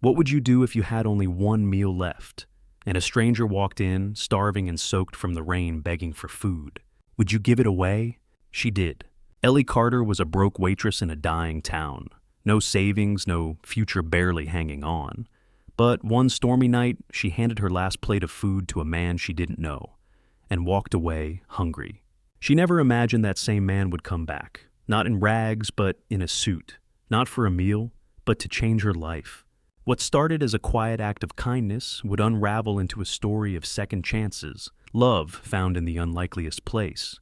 What would you do if you had only one meal left, and a stranger walked in, starving and soaked from the rain, begging for food? Would you give it away? She did. Ellie Carter was a broke waitress in a dying town. No savings, no future barely hanging on. But one stormy night, she handed her last plate of food to a man she didn't know, and walked away hungry. She never imagined that same man would come back, not in rags, but in a suit, not for a meal, but to change her life. What started as a quiet act of kindness would unravel into a story of second chances, love found in the unlikeliest place,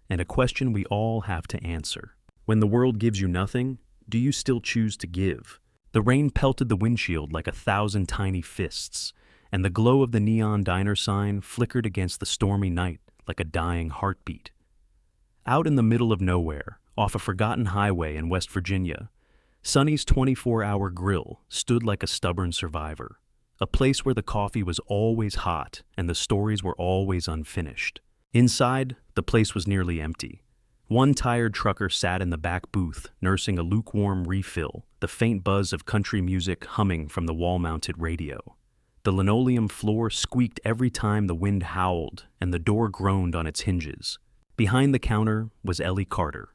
and a question we all have to answer. When the world gives you nothing, do you still choose to give? The rain pelted the windshield like 1,000 tiny fists, and the glow of the neon diner sign flickered against the stormy night like a dying heartbeat. Out in the middle of nowhere, off a forgotten highway in West Virginia, Sonny's 24-hour grill stood like a stubborn survivor, a place where the coffee was always hot and the stories were always unfinished. Inside, the place was nearly empty. One tired trucker sat in the back booth, nursing a lukewarm refill, the faint buzz of country music humming from the wall-mounted radio. The linoleum floor squeaked every time the wind howled, and the door groaned on its hinges. Behind the counter was Ellie Carter.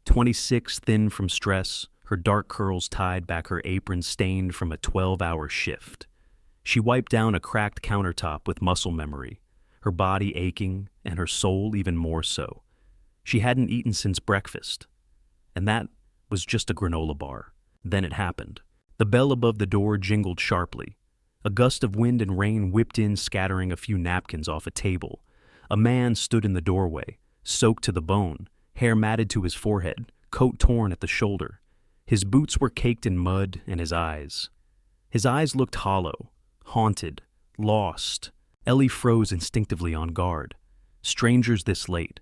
26, thin from stress, her dark curls tied back, her apron stained from a 12-hour shift. She wiped down a cracked countertop with muscle memory, her body aching and her soul even more so. She hadn't eaten since breakfast, and that was just a granola bar. Then it happened. The bell above the door jingled sharply. A gust of wind and rain whipped in, scattering a few napkins off a table. A man stood in the doorway, soaked to the bone, hair matted to his forehead, coat torn at the shoulder. His boots were caked in mud, and his eyes looked hollow, haunted, lost. Ellie froze instinctively on guard. Strangers this late.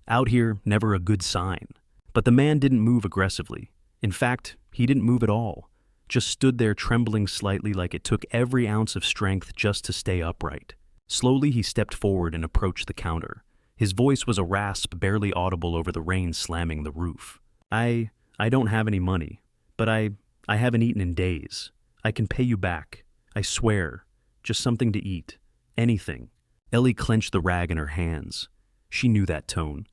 Out here, never a good sign. But the man didn't move aggressively. In fact, he didn't move at all. Just stood there trembling slightly, like it took every ounce of strength just to stay upright. Slowly he stepped forward and approached the counter. His voice was a rasp barely audible over the rain slamming the roof. I don't have any money, but I haven't eaten in days. I can pay you back. I swear. Just something to eat. Anything. Ellie clenched the rag in her hands. She knew that tone.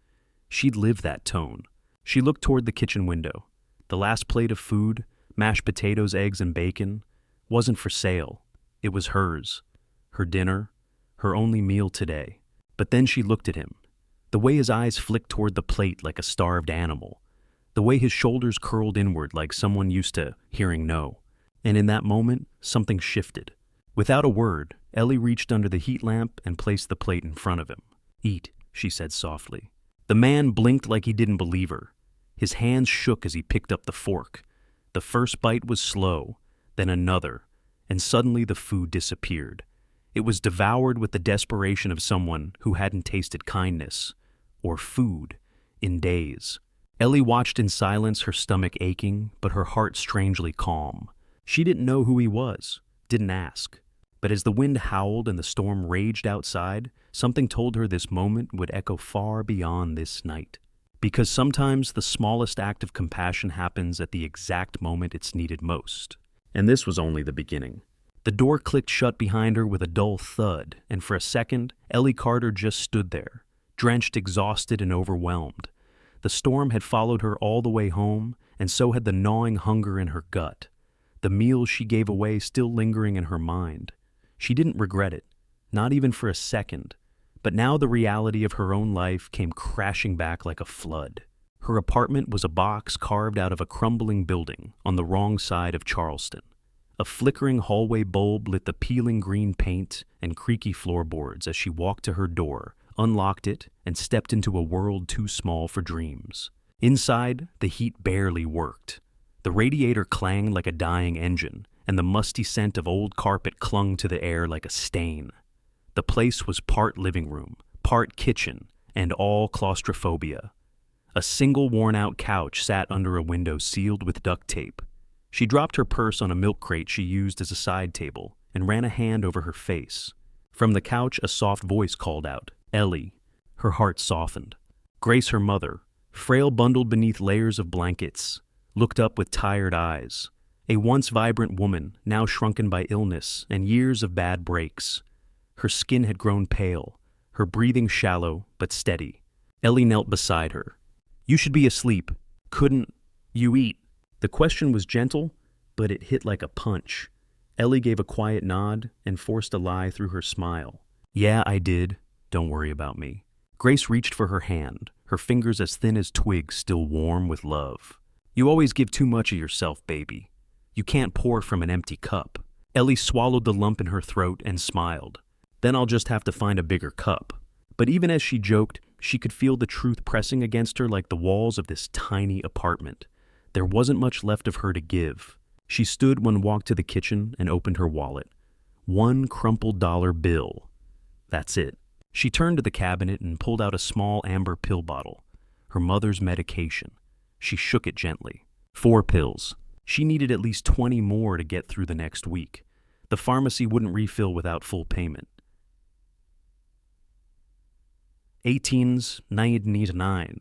She'd lived that tone. She looked toward the kitchen window. The last plate of food, mashed potatoes, eggs, and bacon, wasn't for sale. It was hers. Her dinner. Her only meal today. But then she looked at him. The way his eyes flicked toward the plate like a starved animal. The way his shoulders curled inward like someone used to hearing no. And in that moment, something shifted. Without a word, Ellie reached under the heat lamp and placed the plate in front of him. "Eat," she said softly. The man blinked like he didn't believe her. His hands shook as he picked up the fork. The first bite was slow, then another, and suddenly the food disappeared. It was devoured with the desperation of someone who hadn't tasted kindness, or food, in days. Ellie watched in silence, her stomach aching, but her heart strangely calm. She didn't know who he was, didn't ask. But as the wind howled and the storm raged outside, something told her this moment would echo far beyond this night. Because sometimes the smallest act of compassion happens at the exact moment it's needed most. And this was only the beginning. The door clicked shut behind her with a dull thud, and for a second, Ellie Carter just stood there, drenched, exhausted, and overwhelmed. The storm had followed her all the way home, and so had the gnawing hunger in her gut. The meal she gave away still lingering in her mind. She didn't regret it, not even for a second. But now the reality of her own life came crashing back like a flood. Her apartment was a box carved out of a crumbling building on the wrong side of Charleston. A flickering hallway bulb lit the peeling green paint and creaky floorboards as she walked to her door, unlocked it, and stepped into a world too small for dreams. Inside, the heat barely worked. The radiator clanged like a dying engine, and the musty scent of old carpet clung to the air like a stain. The place was part living room, part kitchen, and all claustrophobia. A single worn-out couch sat under a window sealed with duct tape. She dropped her purse on a milk crate she used as a side table and ran a hand over her face. From the couch, a soft voice called out, "Ellie." Her heart softened. Grace, her mother, frail bundled beneath layers of blankets, looked up with tired eyes. A once vibrant woman, now shrunken by illness and years of bad breaks. Her skin had grown pale, her breathing shallow but steady. Ellie knelt beside her. "You should be asleep. Couldn't you eat?" The question was gentle, but it hit like a punch. Ellie gave a quiet nod and forced a lie through her smile. "Yeah, I did. Don't worry about me." Grace reached for her hand, her fingers as thin as twigs still warm with love. "You always give too much of yourself, baby. You can't pour from an empty cup." Ellie swallowed the lump in her throat and smiled. "Then I'll just have to find a bigger cup." But even as she joked, she could feel the truth pressing against her like the walls of this tiny apartment. There wasn't much left of her to give. She stood and walked to the kitchen and opened her wallet. One crumpled dollar bill. That's it. She turned to the cabinet and pulled out a small amber pill bottle. Her mother's medication. She shook it gently. 4 pills. She needed at least 20 more to get through the next week. The pharmacy wouldn't refill without full payment. 18's 99,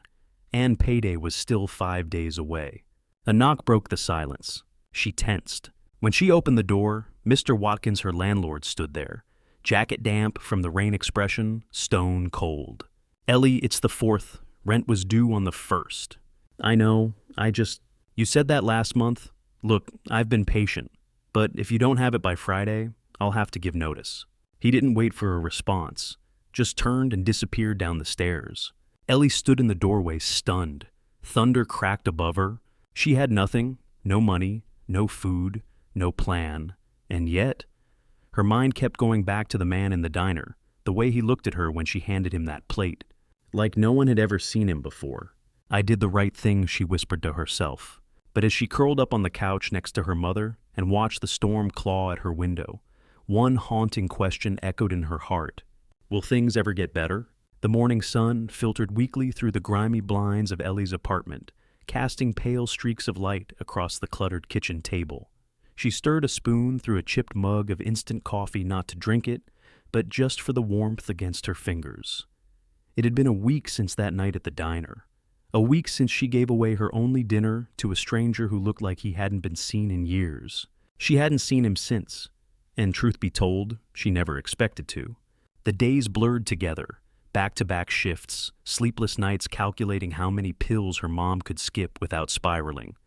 and payday was still 5 days away. A knock broke the silence. She tensed. When she opened the door, Mr. Watkins, her landlord, stood there. Jacket damp from the rain expression, stone cold. "Ellie, it's the 4th. Rent was due on the 1st. "I know, You said that last month. Look, I've been patient, but if you don't have it by Friday, I'll have to give notice." He didn't wait for a response, just turned and disappeared down the stairs. Ellie stood in the doorway, stunned. Thunder cracked above her. She had nothing, no money, no food, no plan, and yet her mind kept going back to the man in the diner, the way he looked at her when she handed him that plate, like no one had ever seen him before. "I did the right thing," she whispered to herself. But as she curled up on the couch next to her mother and watched the storm claw at her window, one haunting question echoed in her heart. Will things ever get better? The morning sun filtered weakly through the grimy blinds of Ellie's apartment, casting pale streaks of light across the cluttered kitchen table. She stirred a spoon through a chipped mug of instant coffee, not to drink it, but just for the warmth against her fingers. It had been a week since that night at the diner. A week since she gave away her only dinner to a stranger who looked like he hadn't been seen in years. She hadn't seen him since, and truth be told, she never expected to. The days blurred together, back-to-back shifts, sleepless nights calculating how many pills her mom could skip without spiraling.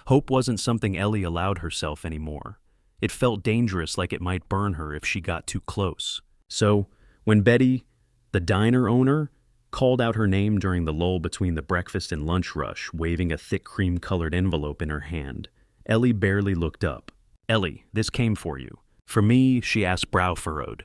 Hope wasn't something Ellie allowed herself anymore. It felt dangerous, like it might burn her if she got too close. So, when Betty, the diner owner, called out her name during the lull between the breakfast and lunch rush, waving a thick cream-colored envelope in her hand, Ellie barely looked up. "Ellie, this came for you." "For me?" she asked, brow furrowed.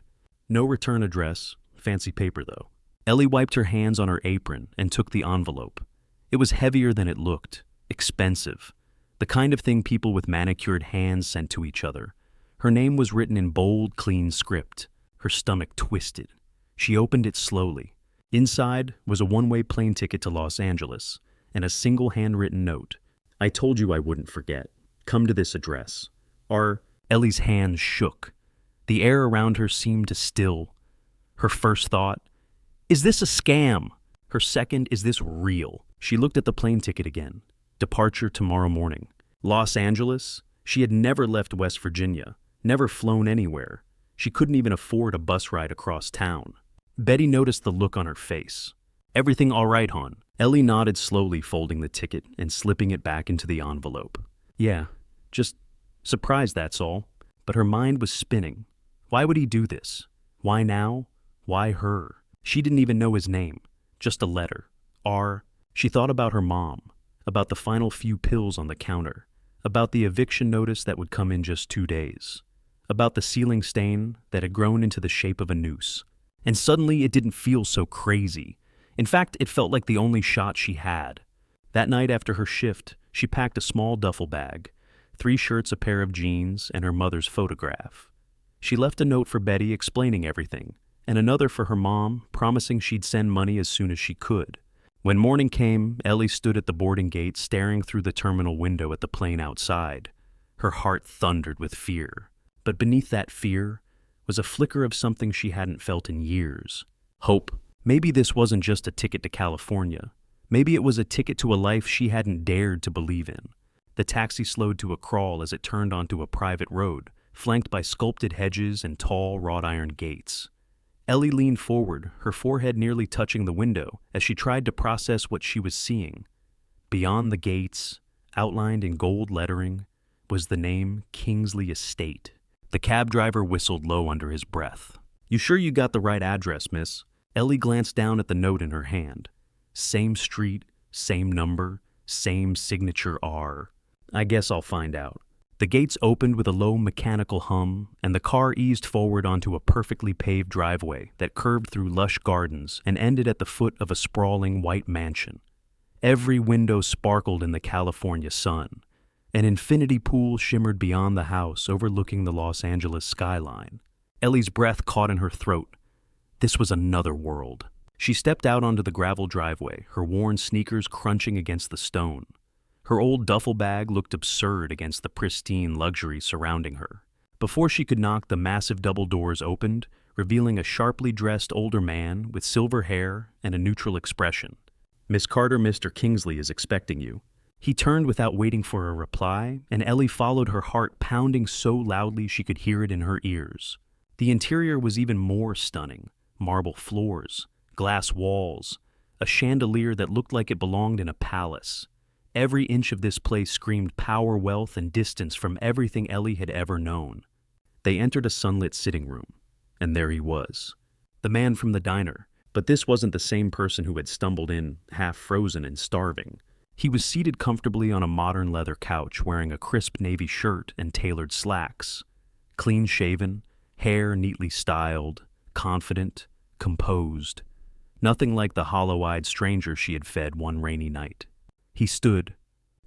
"No return address. Fancy paper, though." Ellie wiped her hands on her apron and took the envelope. It was heavier than it looked. Expensive. The kind of thing people with manicured hands sent to each other. Her name was written in bold, clean script. Her stomach twisted. She opened it slowly. Inside was a one-way plane ticket to Los Angeles and a single handwritten note. "I told you I wouldn't forget. Come to this address." Ellie's hands shook. The air around her seemed to still. Her first thought, is this a scam? Her second, is this real? She looked at the plane ticket again. Departure tomorrow morning. Los Angeles? She had never left West Virginia, never flown anywhere. She couldn't even afford a bus ride across town. Betty noticed the look on her face. "Everything all right, hon?" Ellie nodded slowly, folding the ticket and slipping it back into the envelope. "Yeah, just surprised, that's all." But her mind was spinning. Why would he do this? Why now? Why her? She didn't even know his name. Just a letter. She thought about her mom, about the final few pills on the counter, about the eviction notice that would come in just 2 days, about the ceiling stain that had grown into the shape of a noose. And suddenly it didn't feel so crazy. In fact, it felt like the only shot she had. That night after her shift, she packed a small duffel bag, 3 shirts, a pair of jeans, and her mother's photograph. She left a note for Betty explaining everything, and another for her mom, promising she'd send money as soon as she could. When morning came, Ellie stood at the boarding gate, staring through the terminal window at the plane outside. Her heart thundered with fear. But beneath that fear was a flicker of something she hadn't felt in years. Hope. Maybe this wasn't just a ticket to California. Maybe it was a ticket to a life she hadn't dared to believe in. The taxi slowed to a crawl as it turned onto a private road, flanked by sculpted hedges and tall wrought iron gates. Ellie leaned forward, her forehead nearly touching the window, as she tried to process what she was seeing. Beyond the gates, outlined in gold lettering, was the name Kingsley Estate. The cab driver whistled low under his breath. "You sure you got the right address, miss?" Ellie glanced down at the note in her hand. Same street, same number, same signature R. "I guess I'll find out." The gates opened with a low mechanical hum, and the car eased forward onto a perfectly paved driveway that curved through lush gardens and ended at the foot of a sprawling white mansion. Every window sparkled in the California sun. An infinity pool shimmered beyond the house, overlooking the Los Angeles skyline. Ellie's breath caught in her throat. This was another world. She stepped out onto the gravel driveway, her worn sneakers crunching against the stone. Her old duffel bag looked absurd against the pristine luxury surrounding her. Before she could knock, the massive double doors opened, revealing a sharply dressed older man with silver hair and a neutral expression. "Miss Carter, Mr. Kingsley is expecting you." He turned without waiting for a reply, and Ellie followed, her heart pounding so loudly she could hear it in her ears. The interior was even more stunning. Marble floors, glass walls, a chandelier that looked like it belonged in a palace. Every inch of this place screamed power, wealth, and distance from everything Ellie had ever known. They entered a sunlit sitting room, and there he was. The man from the diner, but this wasn't the same person who had stumbled in, half frozen and starving. He was seated comfortably on a modern leather couch, wearing a crisp navy shirt and tailored slacks. Clean-shaven, hair neatly styled, confident, composed. Nothing like the hollow-eyed stranger she had fed one rainy night. He stood.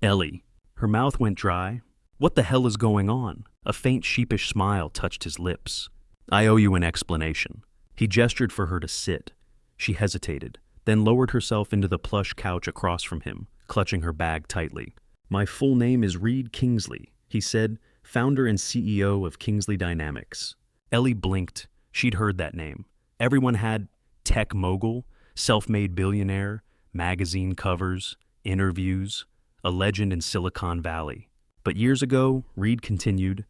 "Ellie." Her mouth went dry. "What the hell is going on?" A faint sheepish smile touched his lips. "I owe you an explanation." He gestured for her to sit. She hesitated, then lowered herself into the plush couch across from him, clutching her bag tightly. "My full name is Reed Kingsley," he said, "founder and CEO of Kingsley Dynamics." Ellie blinked. She'd heard that name. Everyone had tech mogul, self-made billionaire, magazine covers, interviews, a legend in Silicon Valley. But years ago, Reed continued,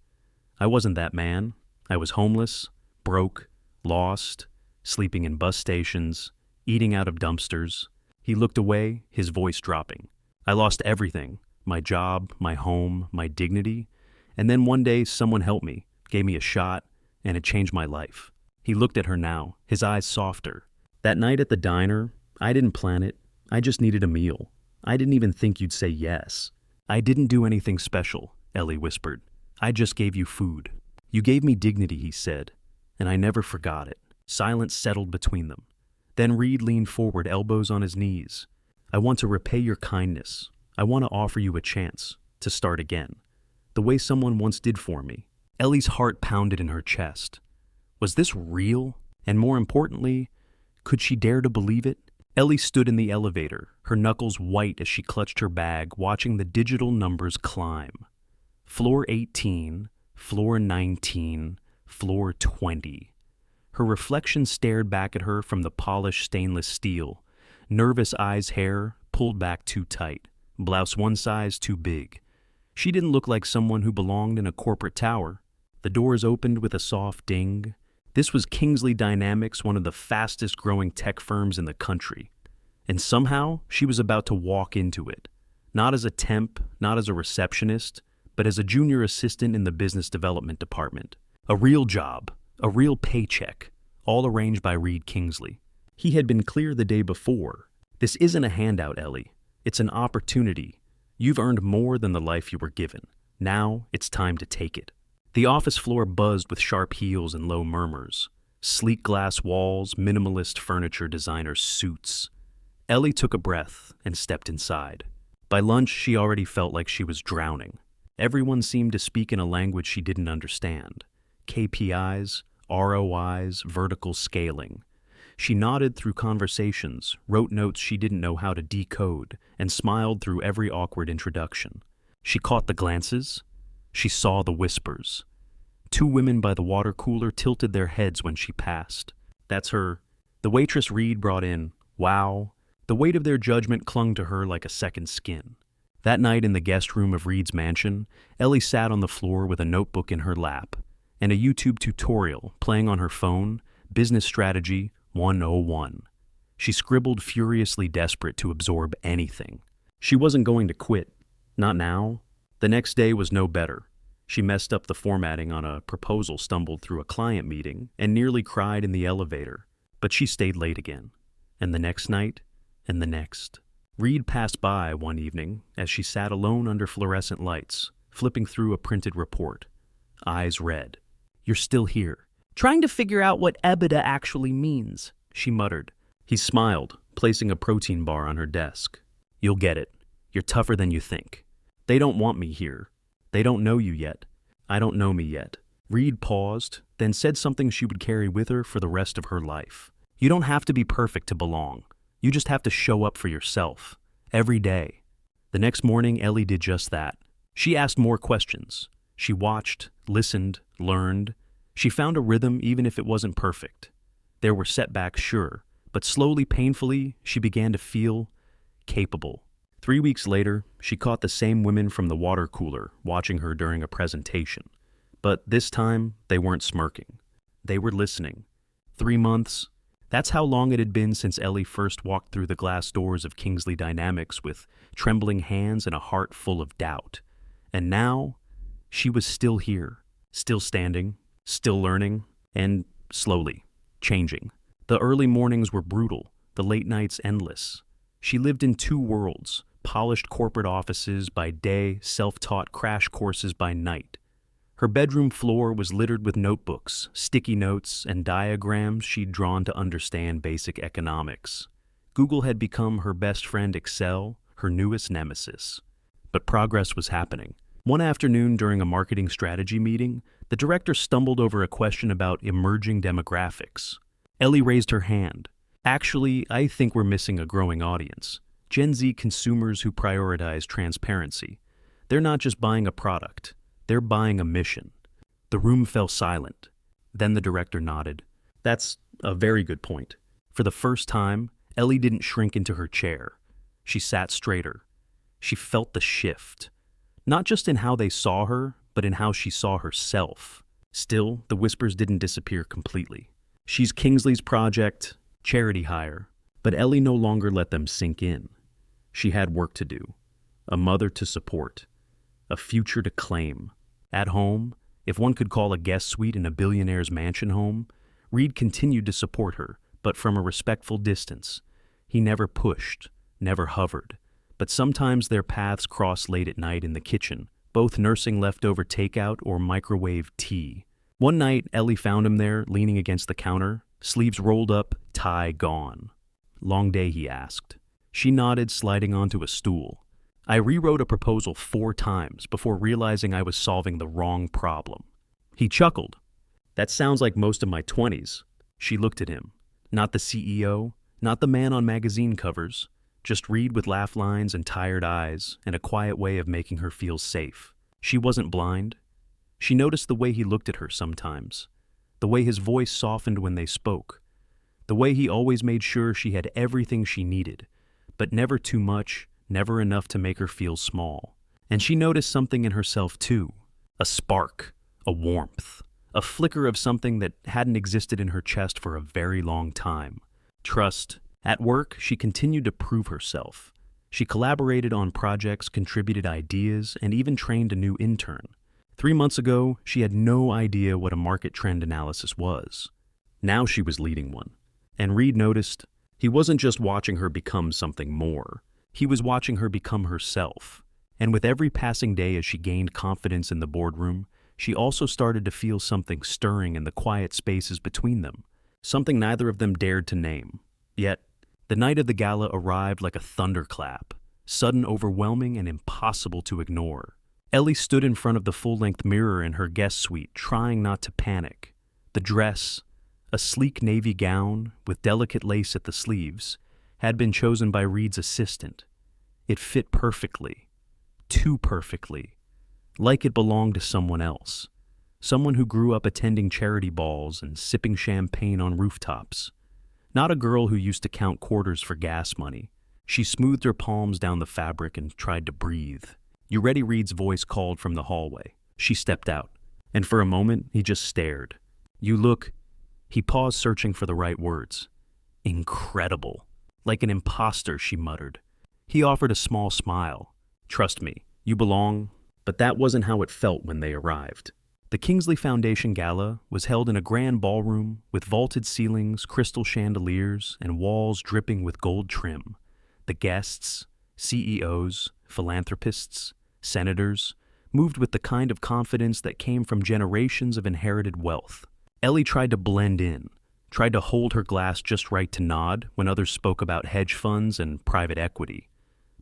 "I wasn't that man. I was homeless, broke, lost, sleeping in bus stations, eating out of dumpsters." He looked away, his voice dropping. "I lost everything, my job, my home, my dignity, and then one day someone helped me, gave me a shot, and it changed my life." He looked at her now, his eyes softer. "That night at the diner, I didn't plan it. I just needed a meal. I didn't even think you'd say yes." "I didn't do anything special," Ellie whispered. "I just gave you food." "You gave me dignity," he said, "and I never forgot it." Silence settled between them. Then Reed leaned forward, elbows on his knees. "I want to repay your kindness. I want to offer you a chance to start again, the way someone once did for me." Ellie's heart pounded in her chest. Was this real? And more importantly, could she dare to believe it? Ellie stood in the elevator, her knuckles white as she clutched her bag, watching the digital numbers climb. Floor 18, floor 19, floor 20. Her reflection stared back at her from the polished stainless steel, nervous eyes, hair pulled back too tight, blouse one size too big. She didn't look like someone who belonged in a corporate tower. The doors opened with a soft ding. This was Kingsley Dynamics, one of the fastest growing tech firms in the country. And somehow, she was about to walk into it. Not as a temp, not as a receptionist, but as a junior assistant in the business development department. A real job, a real paycheck, all arranged by Reed Kingsley. He had been clear the day before. "This isn't a handout, Ellie. It's an opportunity. You've earned more than the life you were given. Now, it's time to take it." The office floor buzzed with sharp heels and low murmurs. Sleek glass walls, minimalist furniture, designer suits. Ellie took a breath and stepped inside. By lunch, she already felt like she was drowning. Everyone seemed to speak in a language she didn't understand. KPIs, ROIs, vertical scaling. She nodded through conversations, wrote notes she didn't know how to decode, and smiled through every awkward introduction. She caught the glances. She saw the whispers. Two women by the water cooler tilted their heads when she passed. "That's her." The waitress Reed brought in. "Wow." The weight of their judgment clung to her like a second skin. That night in the guest room of Reed's mansion, Ellie sat on the floor with a notebook in her lap and a YouTube tutorial playing on her phone, Business Strategy 101. She scribbled, furiously desperate to absorb anything. She wasn't going to quit. Not now. The next day was no better. She messed up the formatting on a proposal, stumbled through a client meeting, and nearly cried in the elevator. But she stayed late again. And the next night, and the next. Reed passed by one evening as she sat alone under fluorescent lights, flipping through a printed report. Eyes red. "You're still here." "Trying to figure out what EBITDA actually means," she muttered. He smiled, placing a protein bar on her desk. "You'll get it. You're tougher than you think. They don't want me here. They don't know you yet. I don't know me yet." Reed paused, then said something she would carry with her for the rest of her life. "You don't have to be perfect to belong. You just have to show up for yourself. Every day." The next morning, Ellie did just that. She asked more questions. She watched, listened, learned. She found a rhythm even if it wasn't perfect. There were setbacks, sure, but slowly, painfully, she began to feel capable. 3 weeks later, she caught the same women from the water cooler watching her during a presentation. But this time, they weren't smirking. They were listening. 3 months. That's how long it had been since Ellie first walked through the glass doors of Kingsley Dynamics with trembling hands and a heart full of doubt. And now, she was still here, still standing, still learning, and slowly changing. The early mornings were brutal, the late nights endless. She lived in two worlds, polished corporate offices by day, self-taught crash courses by night. Her bedroom floor was littered with notebooks, sticky notes, and diagrams she'd drawn to understand basic economics. Google had become her best friend Excel, her newest nemesis. But progress was happening. One afternoon during a marketing strategy meeting, the director stumbled over a question about emerging demographics. Ellie raised her hand. "Actually, I think we're missing a growing audience. Gen Z consumers who prioritize transparency. They're not just buying a product, they're buying a mission." The room fell silent. Then the director nodded. "That's a very good point." For the first time, Ellie didn't shrink into her chair. She sat straighter. She felt the shift. Not just in how they saw her, but in how she saw herself. Still, the whispers didn't disappear completely. She's Kingsley's project, charity hire. But Ellie no longer let them sink in. She had work to do, a mother to support, a future to claim. At home, if one could call a guest suite in a billionaire's mansion home, Reed continued to support her, but from a respectful distance. He never pushed, never hovered. But sometimes their paths crossed late at night in the kitchen, both nursing leftover takeout or microwave tea. One night, Ellie found him there, leaning against the counter, sleeves rolled up, tie gone. "Long day?" he asked. She nodded, sliding onto a stool. "I rewrote a proposal 4 times before realizing I was solving the wrong problem." He chuckled. "That sounds like most of my 20s. She looked at him. Not the CEO, not the man on magazine covers, just Reed with laugh lines and tired eyes and a quiet way of making her feel safe. She wasn't blind. She noticed the way he looked at her sometimes, the way his voice softened when they spoke, the way he always made sure she had everything she needed, but never too much, never enough to make her feel small. And she noticed something in herself too, a spark, a warmth, a flicker of something that hadn't existed in her chest for a very long time. Trust. At work, she continued to prove herself. She collaborated on projects, contributed ideas, and even trained a new intern. 3 months ago, she had no idea what a market trend analysis was. Now she was leading one. And Reed noticed he wasn't just watching her become something more. He was watching her become herself. And with every passing day as she gained confidence in the boardroom, she also started to feel something stirring in the quiet spaces between them, something neither of them dared to name. Yet, the night of the gala arrived like a thunderclap, sudden, overwhelming, and impossible to ignore. Ellie stood in front of the full-length mirror in her guest suite, trying not to panic. The dress, a sleek navy gown with delicate lace at the sleeves, had been chosen by Reed's assistant. It fit perfectly, too perfectly, like it belonged to someone else, someone who grew up attending charity balls and sipping champagne on rooftops. Not a girl who used to count quarters for gas money. She smoothed her palms down the fabric and tried to breathe. "You ready?" Reed's voice called from the hallway. She stepped out, and for a moment he just stared. "You look—" He paused, searching for the right words. "Incredible. Like an imposter," she muttered. He offered a small smile. "Trust me, you belong." But that wasn't how it felt when they arrived. The Kingsley Foundation Gala was held in a grand ballroom with vaulted ceilings, crystal chandeliers, and walls dripping with gold trim. The guests, CEOs, philanthropists, senators, moved with the kind of confidence that came from generations of inherited wealth. Ellie tried to blend in, tried to hold her glass just right to nod when others spoke about hedge funds and private equity.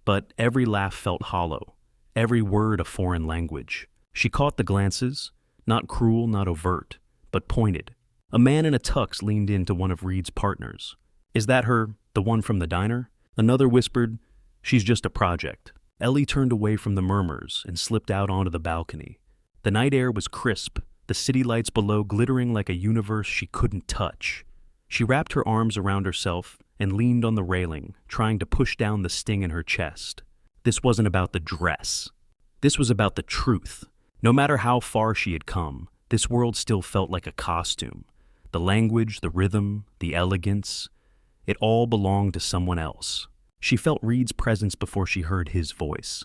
But every laugh felt hollow, every word a foreign language. She caught the glances, not cruel, not overt, but pointed. A man in a tux leaned in to one of Reed's partners. "Is that her, the one from the diner?" Another whispered, "She's just a project." Ellie turned away from the murmurs and slipped out onto the balcony. The night air was crisp, the city lights below glittering like a universe she couldn't touch. She wrapped her arms around herself and leaned on the railing, trying to push down the sting in her chest. This wasn't about the dress. This was about the truth. No matter how far she had come, this world still felt like a costume. The language, the rhythm, the elegance, it all belonged to someone else. She felt Reed's presence before she heard his voice.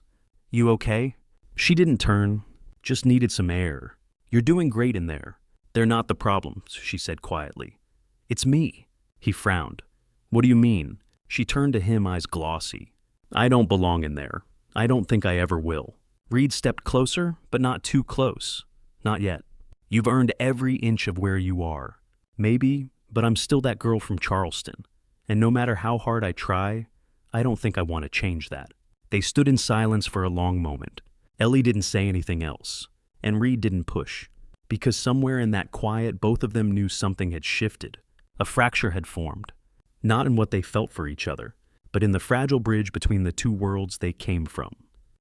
"You okay?" She didn't turn, just needed some air. "You're doing great in there. They're not the problems," she said quietly. "It's me." He frowned. "What do you mean?" She turned to him, eyes glossy. "I don't belong in there. I don't think I ever will." Reed stepped closer, but not too close. "Not yet. You've earned every inch of where you are. Maybe, but I'm still that girl from Charleston. And no matter how hard I try, I don't think I want to change that." They stood in silence for a long moment. Ellie didn't say anything else, and Reed didn't push. Because somewhere in that quiet, both of them knew something had shifted. A fracture had formed. Not in what they felt for each other, but in the fragile bridge between the two worlds they came from.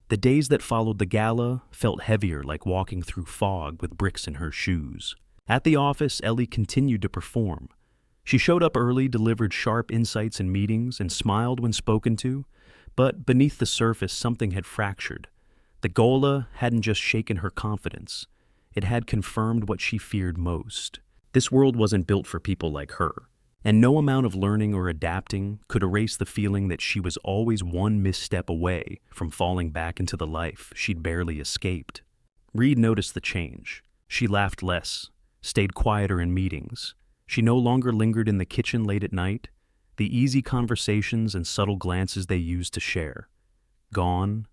The days that followed the gala felt heavier, like walking through fog with bricks in her shoes. At the office, Ellie continued to perform. She showed up early, delivered sharp insights in meetings, and smiled when spoken to, but beneath the surface something had fractured. The gala hadn't just shaken her confidence, it had confirmed what she feared most. This world wasn't built for people like her, and no amount of learning or adapting could erase the feeling that she was always one misstep away from falling back into the life she'd barely escaped. Reed noticed the change. She laughed less, stayed quieter in meetings. She no longer lingered in the kitchen late at night. The easy conversations and subtle glances they used to share. Gone.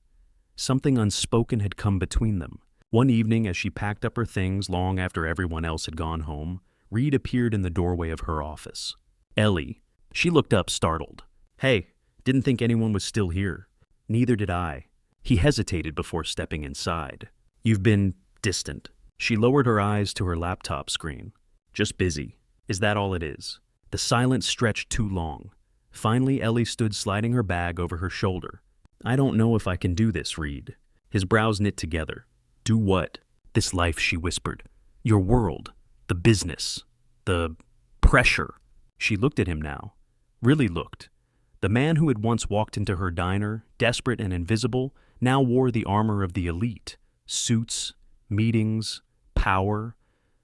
Something unspoken had come between them. One evening, as she packed up her things long after everyone else had gone home, Reed appeared in the doorway of her office. "Ellie." She looked up, startled. "Hey, didn't think anyone was still here." "Neither did I." He hesitated before stepping inside. "You've been distant." She lowered her eyes to her laptop screen. "Just busy. Is that all it is?" The silence stretched too long. Finally, Ellie stood, sliding her bag over her shoulder. "I don't know if I can do this, Reed." His brows knit together. "Do what?" "This life," she whispered. "Your world. The business. The pressure." She looked at him now. Really looked. The man who had once walked into her diner, desperate and invisible, now wore the armor of the elite. Suits, meetings, power.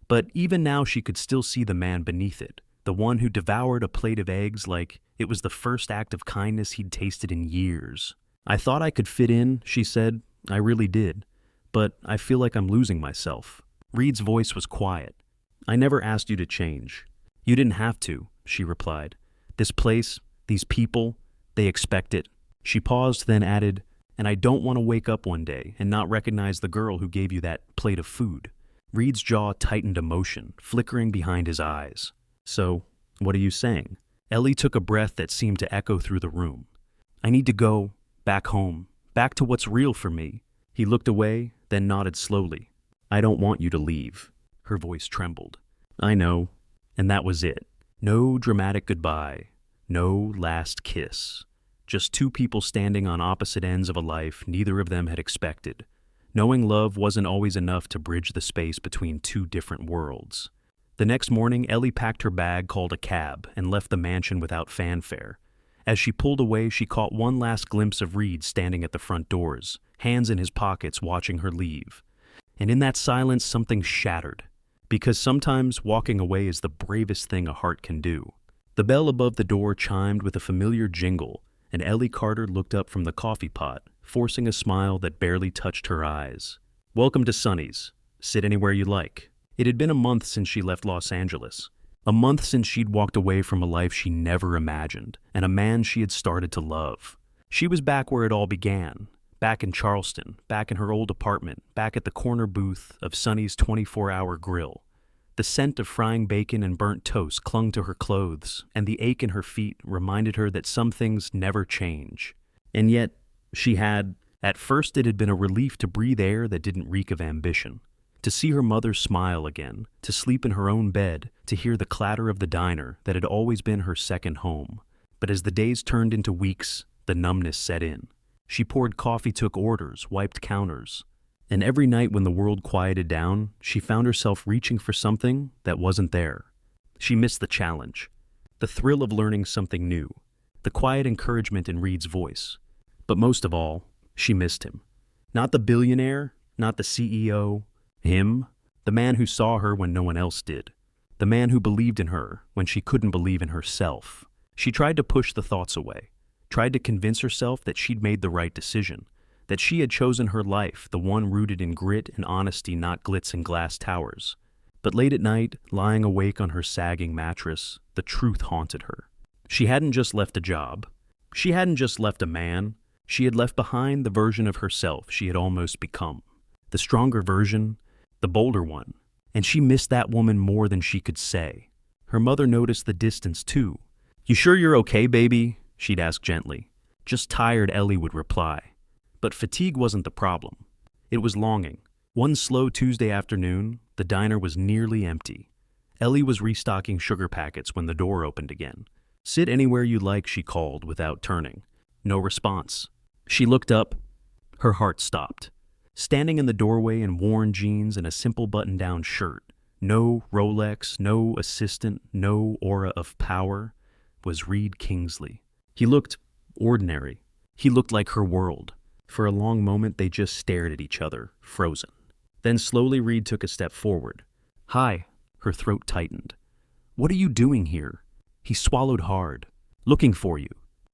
But even now she could still see the man beneath it, the one who devoured a plate of eggs like it was the first act of kindness he'd tasted in years. "I thought I could fit in," she said. "I really did. But I feel like I'm losing myself." Reed's voice was quiet. "I never asked you to change." "You didn't have to," she replied. "This place, these people, they expect it." She paused, then added, "And I don't want to wake up one day and not recognize the girl who gave you that plate of food." Reed's jaw tightened, emotion flickering behind his eyes. "So, what are you saying?" Ellie took a breath that seemed to echo through the room. "I need to go, back home, back to what's real for me." He looked away, then nodded slowly. "I don't want you to leave." Her voice trembled. "I know." And that was it. No dramatic goodbye. No last kiss. Just two people standing on opposite ends of a life neither of them had expected. Knowing love wasn't always enough to bridge the space between two different worlds. The next morning, Ellie packed her bag, called a cab, and left the mansion without fanfare. As she pulled away, she caught one last glimpse of Reed standing at the front doors, hands in his pockets watching her leave. And in that silence, something shattered. Because sometimes walking away is the bravest thing a heart can do. The bell above the door chimed with a familiar jingle, and Ellie Carter looked up from the coffee pot, forcing a smile that barely touched her eyes. "Welcome to Sonny's. Sit anywhere you like." It had been a month since she left Los Angeles. A month since she'd walked away from a life she never imagined, and a man she had started to love. She was back where it all began, back in Charleston, back in her old apartment, back at the corner booth of Sonny's 24-hour grill. The scent of frying bacon and burnt toast clung to her clothes, and the ache in her feet reminded her that some things never change. And yet, at first it had been a relief to breathe air that didn't reek of ambition. To see her mother smile again, to sleep in her own bed, to hear the clatter of the diner that had always been her second home. But as the days turned into weeks, the numbness set in. She poured coffee, took orders, wiped counters. And every night when the world quieted down, she found herself reaching for something that wasn't there. She missed the challenge, the thrill of learning something new, the quiet encouragement in Reed's voice. But most of all, she missed him. Not the billionaire, not the CEO, him, the man who saw her when no one else did. The man who believed in her when she couldn't believe in herself. She tried to push the thoughts away, tried to convince herself that she'd made the right decision, that she had chosen her life, the one rooted in grit and honesty, not glitz and glass towers. But late at night, lying awake on her sagging mattress, the truth haunted her. She hadn't just left a job. She hadn't just left a man. She had left behind the version of herself she had almost become. The stronger version, the bolder one. And she missed that woman more than she could say. Her mother noticed the distance, too. "You sure you're okay, baby?" she'd ask gently. "Just tired," Ellie would reply. But fatigue wasn't the problem. It was longing. One slow Tuesday afternoon, the diner was nearly empty. Ellie was restocking sugar packets when the door opened again. "Sit anywhere you like," she called without turning. No response. She looked up. Her heart stopped. Standing in the doorway in worn jeans and a simple button-down shirt, no Rolex, no assistant, no aura of power, was Reed Kingsley. He looked ordinary. He looked like her world. For a long moment, they just stared at each other, frozen. Then slowly Reed took a step forward. "Hi." Her throat tightened. "What are you doing here?" He swallowed hard. "Looking for you."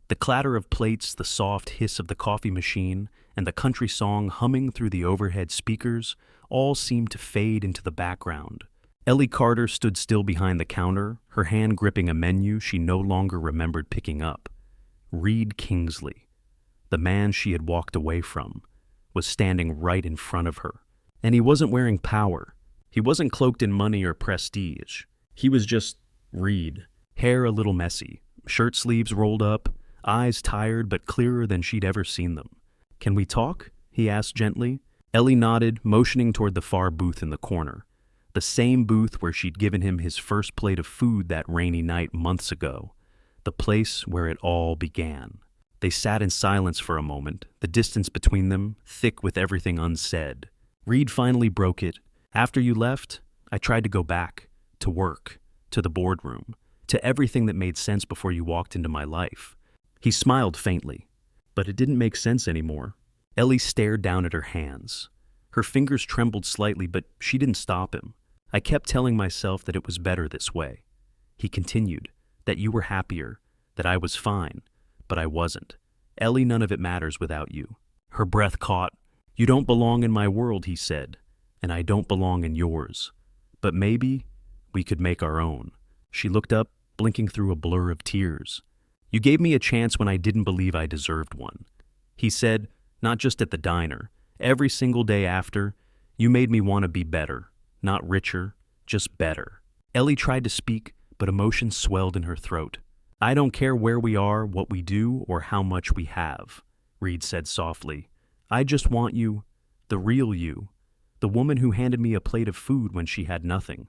The clatter of plates, the soft hiss of the coffee machine, and the country song humming through the overhead speakers all seemed to fade into the background. Ellie Carter stood still behind the counter, her hand gripping a menu she no longer remembered picking up. Reed Kingsley, the man she had walked away from, was standing right in front of her. And he wasn't wearing power. He wasn't cloaked in money or prestige. He was just Reed, hair a little messy, shirt sleeves rolled up, eyes tired but clearer than she'd ever seen them. "Can we talk?" he asked gently. Ellie nodded, motioning toward the far booth in the corner. The same booth where she'd given him his first plate of food that rainy night months ago. The place where it all began. They sat in silence for a moment, the distance between them thick with everything unsaid. Reed finally broke it. "After you left, I tried to go back, to work, to the boardroom, to everything that made sense before you walked into my life." He smiled faintly, but it didn't make sense anymore. Ellie stared down at her hands. Her fingers trembled slightly, but she didn't stop him. "I kept telling myself that it was better this way." He continued, "That you were happier, that I was fine, but I wasn't. Ellie, none of it matters without you." Her breath caught. "You don't belong in my world," he said, "and I don't belong in yours. But maybe we could make our own." She looked up, blinking through a blur of tears. "You gave me a chance when I didn't believe I deserved one." He said, "Not just at the diner. Every single day after, you made me want to be better. Not richer, just better." Ellie tried to speak, but emotion swelled in her throat. "I don't care where we are, what we do, or how much we have," Reed said softly. "I just want you, the real you, the woman who handed me a plate of food when she had nothing,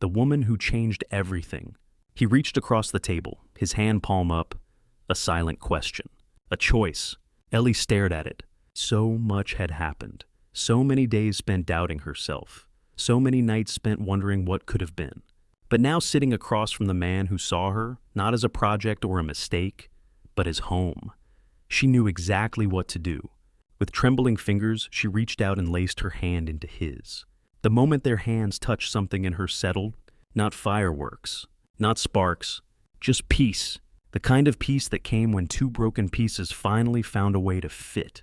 the woman who changed everything." He reached across the table, his hand palm up, a silent question, a choice. Ellie stared at it. So much had happened, so many days spent doubting herself, so many nights spent wondering what could have been. But now sitting across from the man who saw her, not as a project or a mistake, but as home. She knew exactly what to do. With trembling fingers, she reached out and laced her hand into his. The moment their hands touched, something in her settled. Not fireworks, not sparks, just peace. The kind of peace that came when two broken pieces finally found a way to fit.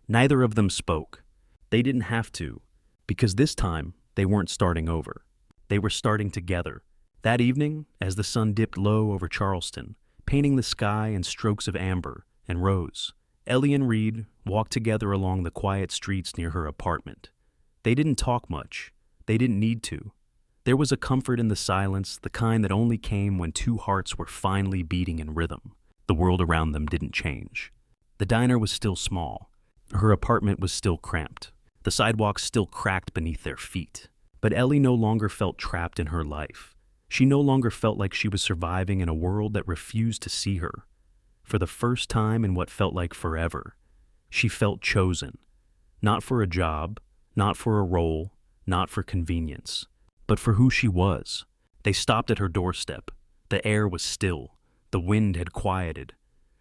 Neither of them spoke. They didn't have to, because this time they weren't starting over. They were starting together. That evening, as the sun dipped low over Charleston, painting the sky in strokes of amber and rose, Ellie and Reed walked together along the quiet streets near her apartment. They didn't talk much. They didn't need to. There was a comfort in the silence, the kind that only came when two hearts were finally beating in rhythm. The world around them didn't change. The diner was still small. Her apartment was still cramped. The sidewalks still cracked beneath their feet. But Ellie no longer felt trapped in her life. She no longer felt like she was surviving in a world that refused to see her. For the first time in what felt like forever, she felt chosen. Not for a job, not for a role, not for convenience, but for who she was. They stopped at her doorstep. The air was still. The wind had quieted.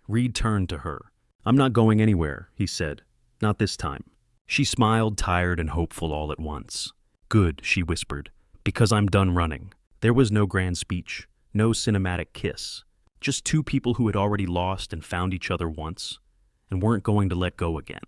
Reed turned to her. "I'm not going anywhere," he said. "Not this time." She smiled, tired and hopeful all at once. "Good," she whispered, "because I'm done running." There was no grand speech, no cinematic kiss. Just two people who had already lost and found each other once, and weren't going to let go again.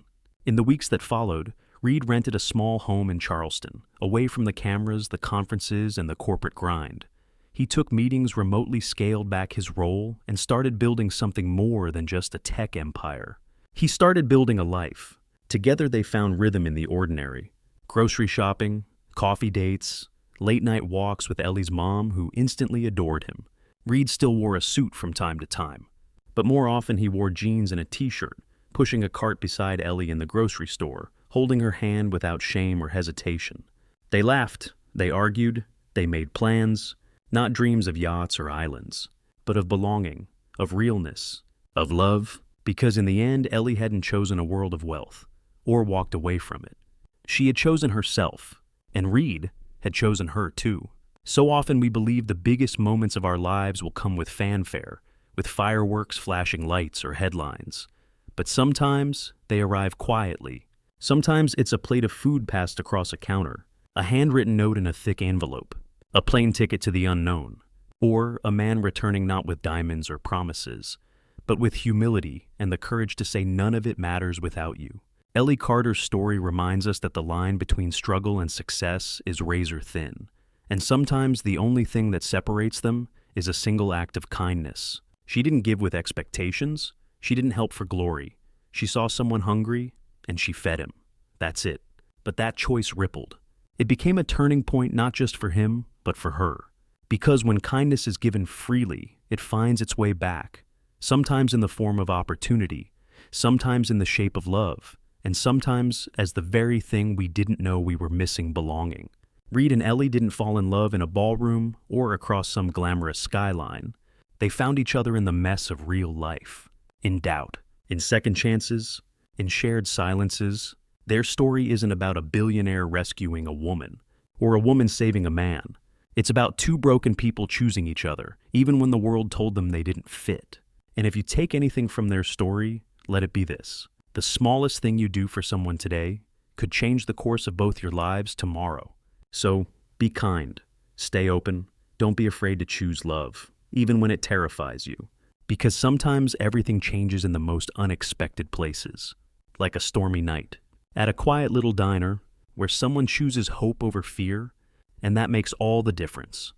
In the weeks that followed, Reed rented a small home in Charleston, away from the cameras, the conferences, and the corporate grind. He took meetings remotely, scaled back his role, and started building something more than just a tech empire. He started building a life. Together they found rhythm in the ordinary. Grocery shopping, coffee dates, late-night walks with Ellie's mom, who instantly adored him. Reed still wore a suit from time to time, but more often he wore jeans and a t-shirt, pushing a cart beside Ellie in the grocery store, holding her hand without shame or hesitation. They laughed, they argued, they made plans, not dreams of yachts or islands, but of belonging, of realness, of love, because in the end, Ellie hadn't chosen a world of wealth, or walked away from it. She had chosen herself, and Reed had chosen her too. So often we believe the biggest moments of our lives will come with fanfare, with fireworks, flashing lights, or headlines. But sometimes they arrive quietly. Sometimes it's a plate of food passed across a counter, a handwritten note in a thick envelope, a plane ticket to the unknown, or a man returning not with diamonds or promises, but with humility and the courage to say none of it matters without you. Ellie Carter's story reminds us that the line between struggle and success is razor thin, and sometimes the only thing that separates them is a single act of kindness. She didn't give with expectations. She didn't help for glory. She saw someone hungry, and she fed him. That's it. But that choice rippled. It became a turning point not just for him, but for her. Because when kindness is given freely, it finds its way back, sometimes in the form of opportunity, sometimes in the shape of love, and sometimes as the very thing we didn't know we were missing: belonging. Reed and Ellie didn't fall in love in a ballroom or across some glamorous skyline. They found each other in the mess of real life, in doubt, in second chances, in shared silences. Their story isn't about a billionaire rescuing a woman, or a woman saving a man. It's about two broken people choosing each other, even when the world told them they didn't fit. And if you take anything from their story, let it be this: the smallest thing you do for someone today could change the course of both your lives tomorrow. So, be kind, stay open, don't be afraid to choose love, even when it terrifies you. Because sometimes everything changes in the most unexpected places, like a stormy night, at a quiet little diner, where someone chooses hope over fear, and that makes all the difference.